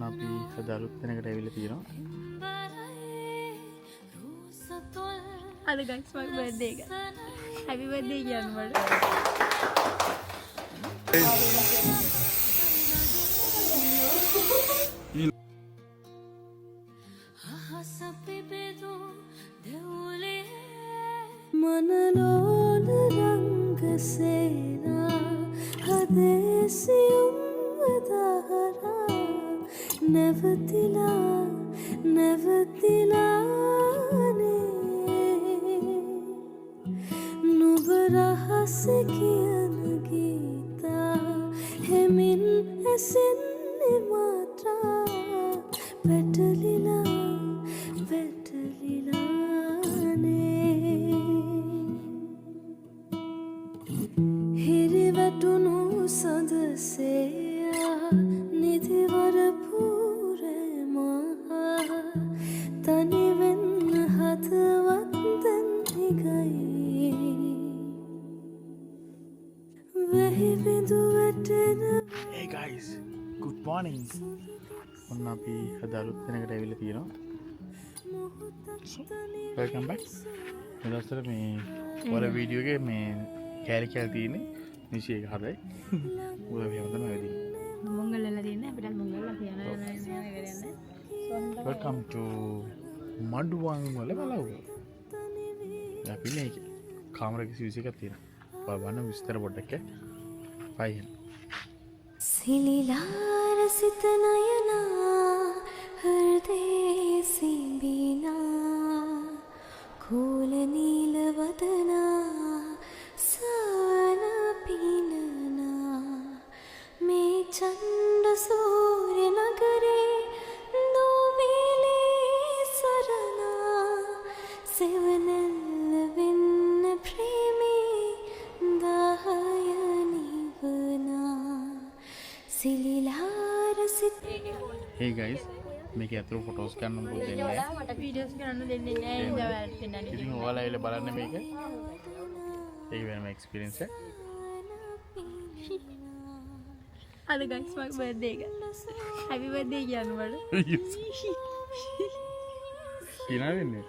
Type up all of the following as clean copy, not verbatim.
ඔන්න අපි අද අලුත් තැනකට ඇවිල්ලා තියෙනවා. අද ගයිස් මගේ බර්ත්ඩේ එක. හැපි බර්ත්ඩේ කියන්න මට. मनलोल रंग सेना हदेसियम वदहरा नवतिला नवतिलाने नुब रहस कियन गीता हेमिन एसिन मात्रा වැටලිලා හිරිවැටුණු සඳසේයා නිදිවර පූරමහා තනිවෙන්න හදවත්තැන් හිගයි වැහිබිඳු වැටෙන Hey guys, good morning. ඔන්න අපි අද අලුත් තැනකට ඇවිල්ලා තියෙනවා. Welcome back. මේ දවස්වල මේ වල වීඩියෝ එකේ මේ කැලි තියෙන්නේ නිසි එක හරයි. උදේ මෙහෙම තමයි වෙන්නේ. මොංගලලා තියෙන අපිට මොංගලලා කියනවා නේද? Welcome to මඩුවන් වල බලව. අපි නේ කාමරයක සිවිසි එකක් තියෙනවා. බලන්න විස්තර පොඩ්ඩක් පයින්. සිලිලාර සිත නයනා හෘදේ සිඹිනා කෝල නීල වදනා සාන පිනනා මේ චණ්ඩ සූර්ය නගරේ නොමිලේ සරණා සෙවනැල්ල වෙන්න ප්‍රේමී දාහය නිවනා සිලිලාර සිත Hey guys, මේක ඇතුළේ ෆොටෝස් ගන්න මොකද දෙන්නේ නැහැ. මට වීඩියෝස් කරන්න දෙන්නේ නැහැ ඉඳලා පෙන්නන්නේ. ඉතින් ඔයාලා ඇවිල්ලා බලන්න මේක. ඒක වෙනම එක්ස්පීරියන්ස් එක. අද ගයිස් මගේ බර්ත්ඩේ එක. හැපි බර්ත්ඩේ කියන්න මට. කියනවා වෙන්නේ.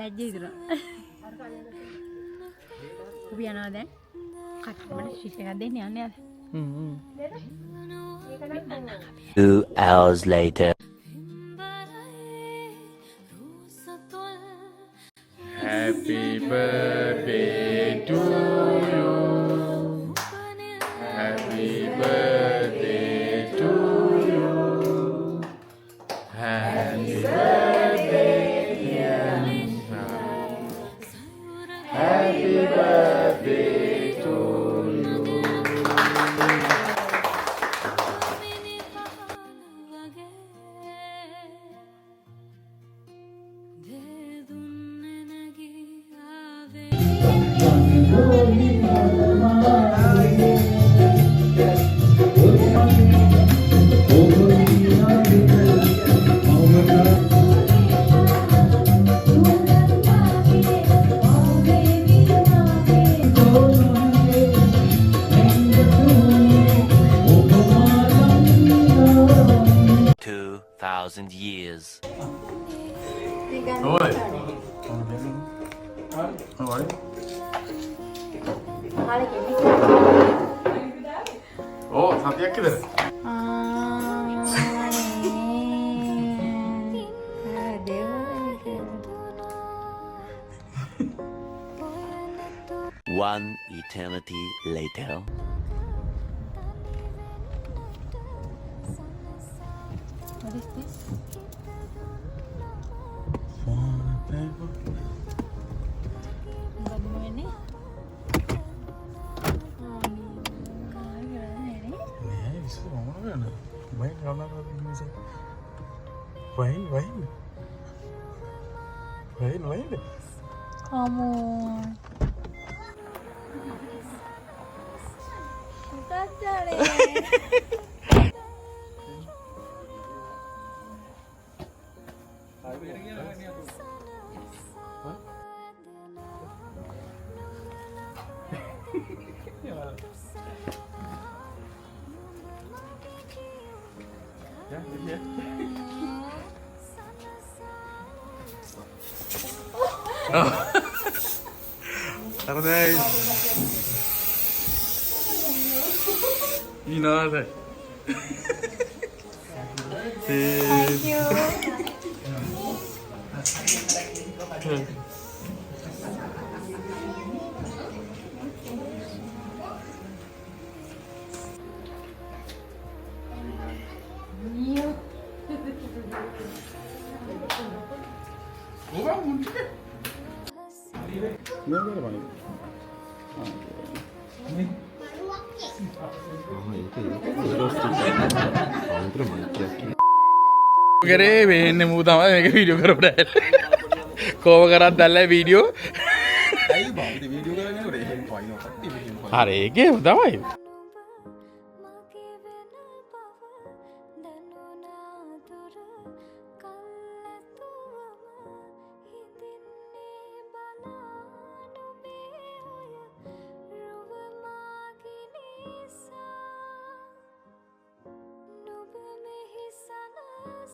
ලැජ්ජා ඉදලා. අපි යනවා දැන්. කට්ටමඩ ශිෂ්ට එකක් දෙන්න යන්නේ අද. 2 hours later. Happy birthday to you. Happy birthday to you. Happy birthday, dear. Happy birthday to you. Years. Oi. Oi. Oh, සතියක් ඉදර. One eternity later. What is this? මොකද වෙන්නේ? නෑ ඉස්සර මොනවා කරන්නේ? වයින් ගමන කරලා ඉන්නේ. වයින්. Come on. Dadare. Arday. Inada. Thank you. කරේ වෙන්නේ මූ තමයි මේක වීඩියෝ කරපුවා. කෝව කරත් දැල්ලා වීඩියෝ. හරි ඒකේ තමයි.